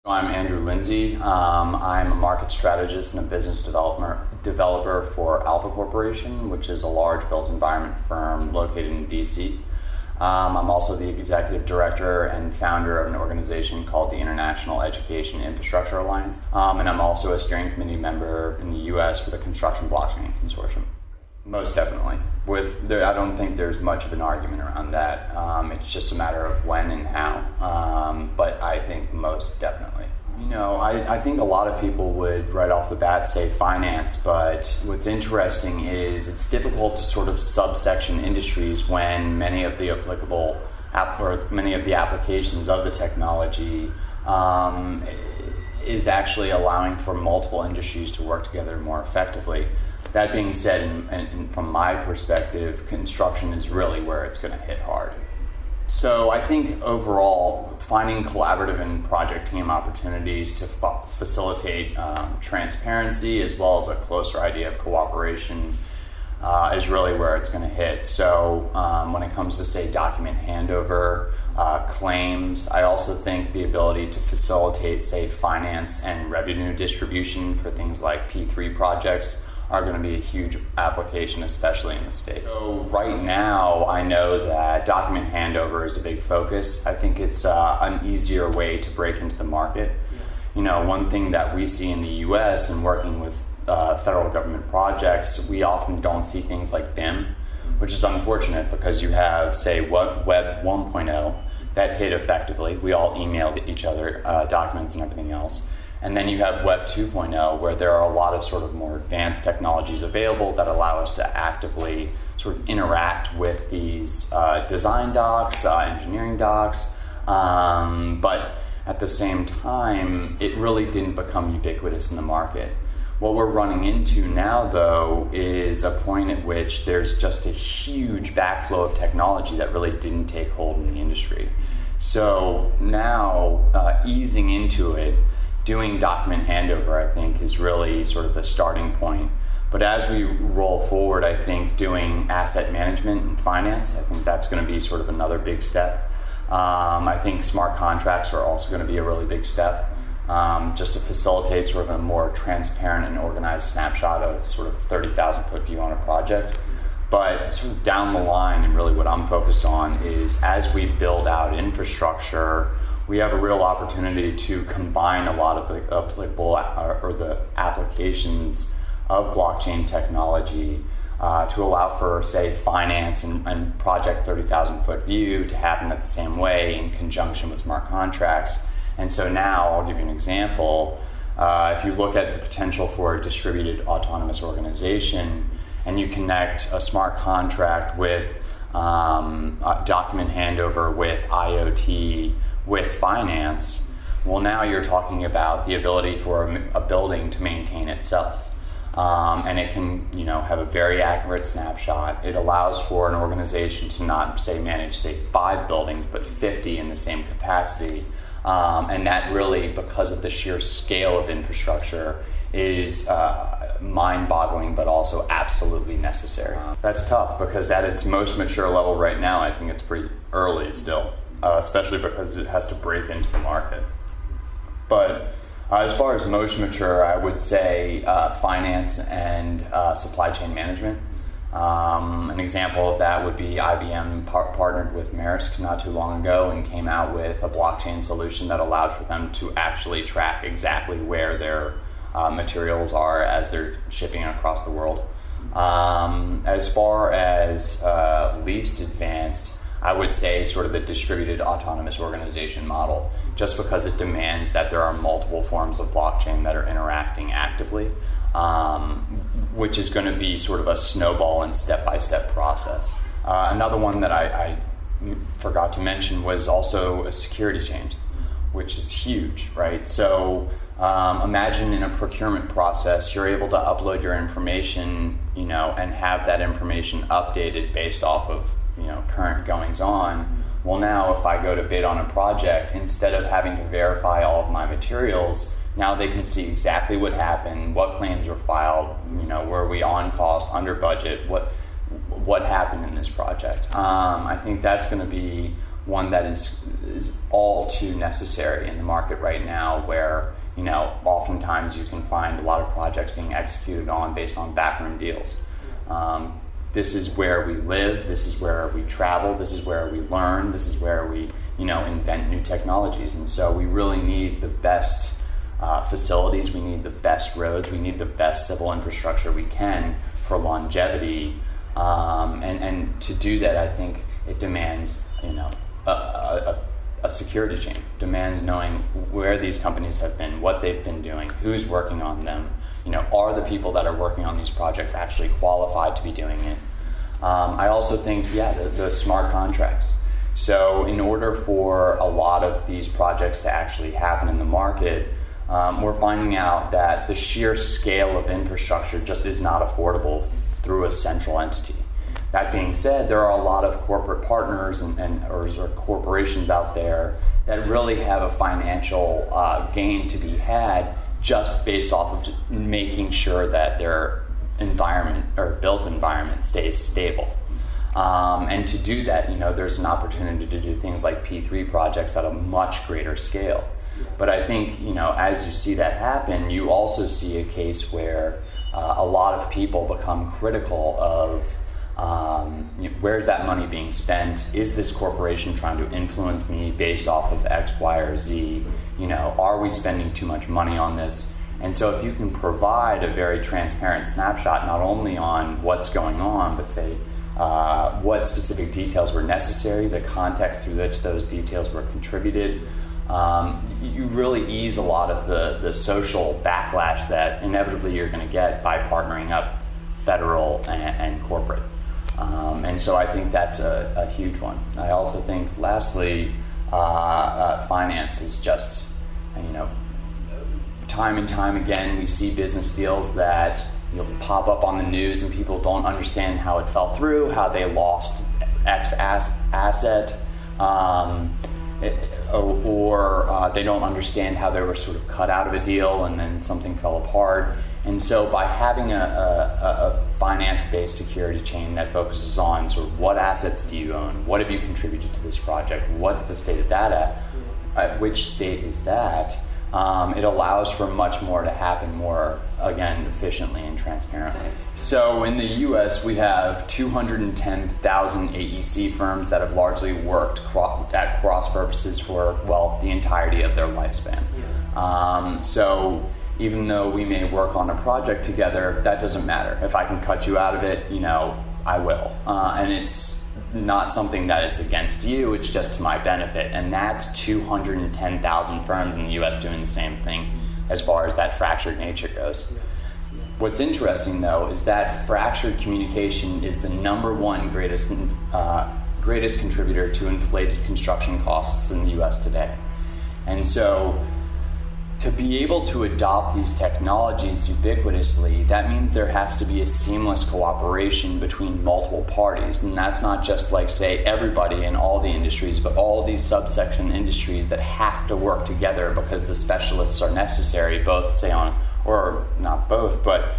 I'm Andrew Lindsey. I'm a market strategist and a business developer for Alpha Corporation, which is a large built environment firm located in DC. I'm also the executive director and founder of an organization called the International Education Infrastructure Alliance. And I'm also a steering committee member in the US for the Construction Blockchain Consortium. Most definitely. I don't think there's much of an argument around that. It's just a matter of when and how. But I think most definitely. I think a lot of people would right off the bat say finance, but what's interesting is it's difficult to sort of subsection industries when many of the applications of the technology is actually allowing for multiple industries to work together more effectively. That being said, and from my perspective, construction is really where it's going to hit hard. So I think overall, finding collaborative and project team opportunities to facilitate transparency as well as a closer idea of cooperation is really where it's going to hit. So when it comes to, say, document handover, claims, I also think the ability to facilitate, say, finance and revenue distribution for things like P3 projects are going to be a huge application, especially in the States. So right now, I know that document handover is a big focus. I think it's an easier way to break into the market. One thing that we see in the US and working with federal government projects, we often don't see things like BIM, which is unfortunate because you have, say, Web 1.0 that hit effectively. We all emailed each other documents and everything else. And then you have Web 2.0, where there are a lot of sort of more advanced technologies available that allow us to actively sort of interact with these design docs, engineering docs. But at the same time, it really didn't become ubiquitous in the market. What we're running into now, though, is a point at which there's just a huge backflow of technology that really didn't take hold in the industry. So now, easing into it, doing document handover, I think, is really sort of the starting point. But as we roll forward, I think doing asset management and finance, I think that's going to be sort of another big step. I think smart contracts are also going to be a really big step, just to facilitate sort of a more transparent and organized snapshot of sort of 30,000 foot view on a project. But sort of down the line, and really what I'm focused on is as we build out infrastructure, we have a real opportunity to combine a lot of the applicable or the applications of blockchain technology to allow for, say, finance and project 30,000 foot view to happen at the same way in conjunction with smart contracts. And so now I'll give you an example. If you look at the potential for a distributed autonomous organization and you connect a smart contract with document handover with IoT, with finance, well, now you're talking about the ability for a building to maintain itself. And it can, have a very accurate snapshot. It allows for an organization to not, manage 5 buildings, but 50 in the same capacity. And that really, because of the sheer scale of infrastructure, is mind-boggling, but also absolutely necessary. That's tough because at its most mature level right now, I think it's pretty early still. Especially because it has to break into the market. But as far as most mature, I would say finance and supply chain management. An example of that would be IBM partnered with Maersk not too long ago and came out with a blockchain solution that allowed for them to actually track exactly where their materials are as they're shipping across the world. As far as least advanced, I would say sort of the distributed autonomous organization model, just because it demands that there are multiple forms of blockchain that are interacting actively, which is going to be sort of a snowball and step-by-step process. Another one that I forgot to mention was also a security change, which is huge, right? So imagine in a procurement process, you're able to upload your information, and have that information updated based off of current goings on. Well, now if I go to bid on a project, instead of having to verify all of my materials, now they can see exactly what happened, what claims were filed, were we on cost, under budget, what happened in this project. I think that's going to be one that is all too necessary in the market right now, where oftentimes you can find a lot of projects being executed on based on backroom deals. This is where we live, this is where we travel, this is where we learn, this is where we invent new technologies. And so we really need the best facilities, we need the best roads, we need the best civil infrastructure we can for longevity. And to do that, I think it demands a security chain, demands knowing where these companies have been, what they've been doing, who's working on them. Are the people that are working on these projects actually qualified to be doing it? I also think, the smart contracts. So in order for a lot of these projects to actually happen in the market, we're finding out that the sheer scale of infrastructure just is not affordable through a central entity. That being said, there are a lot of corporate partners or corporations out there that really have a financial gain to be had just based off of making sure that their environment or built environment stays stable. And to do that, there's an opportunity to do things like P3 projects at a much greater scale. But I think, as you see that happen, you also see a case where a lot of people become critical of where's that money being spent? Is this corporation trying to influence me based off of X, Y, or Z? Are we spending too much money on this? And so if you can provide a very transparent snapshot, not only on what's going on, but say what specific details were necessary, the context through which those details were contributed, you really ease a lot of the social backlash that inevitably you're going to get by partnering up federal and corporate. And so I think that's a huge one. I also think, lastly, finance is just, time and time again, we see business deals that pop up on the news and people don't understand how it fell through, how they lost X asset, or they don't understand how they were sort of cut out of a deal and then something fell apart. And so by having a finance-based security chain that focuses on sort of what assets do you own, what have you contributed to this project, what's the state of that at which state is that, it allows for much more to happen more, again, efficiently and transparently. So in the US, we have 210,000 AEC firms that have largely worked at cross purposes for, the entirety of their lifespan. So even though we may work on a project together, that doesn't matter. If I can cut you out of it, I will. And it's not something that it's against you, it's just to my benefit. And that's 210,000 firms in the US doing the same thing as far as that fractured nature goes. What's interesting, though, is that fractured communication is the number one greatest contributor to inflated construction costs in the US today. And so to be able to adopt these technologies ubiquitously, that means there has to be a seamless cooperation between multiple parties. And that's not just like, say, everybody in all the industries, but all these subsection industries that have to work together because the specialists are necessary, both, say, on, or not both, but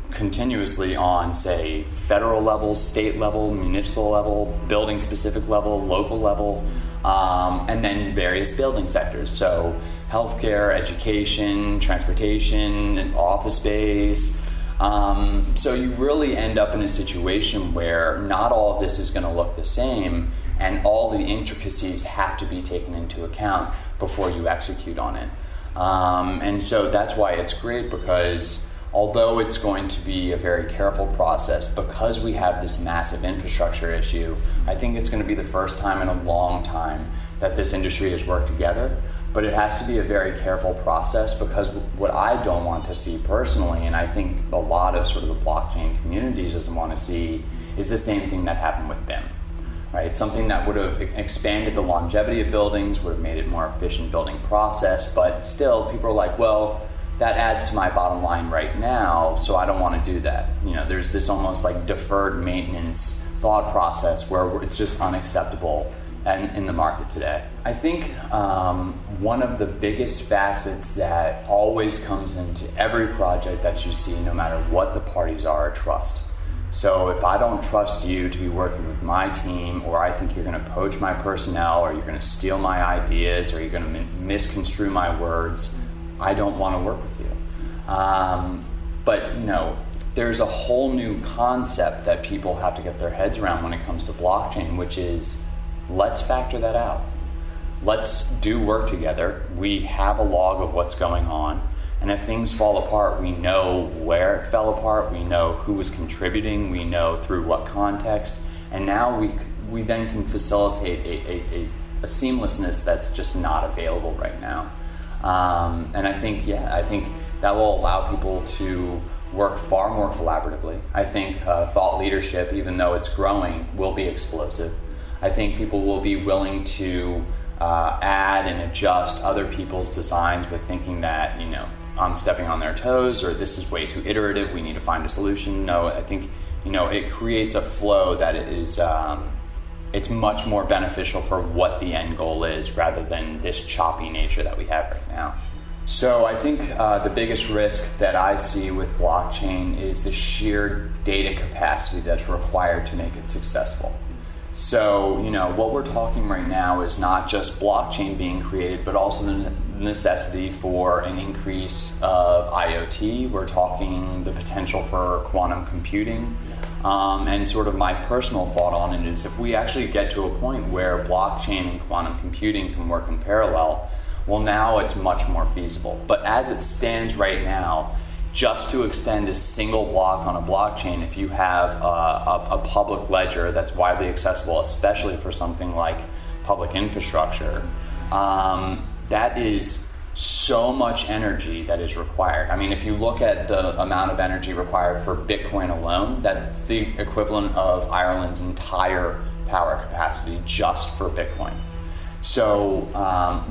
continuously on, say, federal level, state level, municipal level, building specific level, local level, and then various building sectors. So healthcare, education, transportation, and office space. So you really end up in a situation where not all of this is going to look the same, and all the intricacies have to be taken into account before you execute on it. And so that's why it's great, because although it's going to be a very careful process, because we have this massive infrastructure issue, I think it's going to be the first time in a long time that this industry has worked together. But it has to be a very careful process, because what I don't want to see personally, and I think a lot of sort of the blockchain communities doesn't want to see, is the same thing that happened with BIM. Right? Something that would have expanded the longevity of buildings, would have made it more efficient building process, but still people are like, well, that adds to my bottom line right now, so I don't want to do that. There's this almost like deferred maintenance thought process where it's just unacceptable and in the market today. I think one of the biggest facets that always comes into every project that you see, no matter what the parties are trust. So if I don't trust you to be working with my team, or I think you're going to poach my personnel, or you're going to steal my ideas, or you're going to misconstrue my words, I don't want to work with you. But there's a whole new concept that people have to get their heads around when it comes to blockchain, which is, let's factor that out. Let's do work together. We have a log of what's going on. And if things fall apart, we know where it fell apart, we know who was contributing, we know through what context, and now we then can facilitate a seamlessness that's just not available right now. And I think that will allow people to work far more collaboratively. I think thought leadership, even though it's growing, will be explosive. I think people will be willing to add and adjust other people's designs with thinking that, I'm stepping on their toes, or this is way too iterative, we need to find a solution. No, I think, it creates a flow that is, it's much more beneficial for what the end goal is, rather than this choppy nature that we have right now. So I think the biggest risk that I see with blockchain is the sheer data capacity that's required to make it successful. So, what we're talking right now is not just blockchain being created, but also the necessity for an increase of IoT. We're talking the potential for quantum computing. And sort of my personal thought on it is, if we actually get to a point where blockchain and quantum computing can work in parallel, well, now it's much more feasible. But as it stands right now, just to extend a single block on a blockchain, if you have a public ledger that's widely accessible, especially for something like public infrastructure, that is so much energy that is required. I mean, if you look at the amount of energy required for Bitcoin alone, that's the equivalent of Ireland's entire power capacity just for Bitcoin. So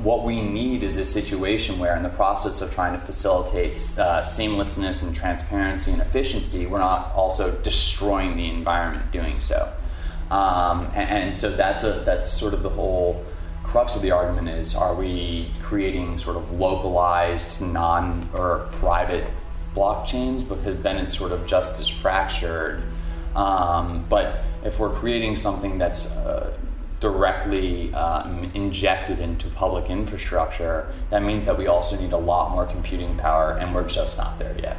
what we need is a situation where, in the process of trying to facilitate seamlessness and transparency and efficiency, we're not also destroying the environment doing so. And so that's sort of the whole crux of the argument is, are we creating sort of localized or private blockchains? Because then it's sort of just as fractured. But if we're creating something that's directly injected into public infrastructure, that means that we also need a lot more computing power, and we're just not there yet.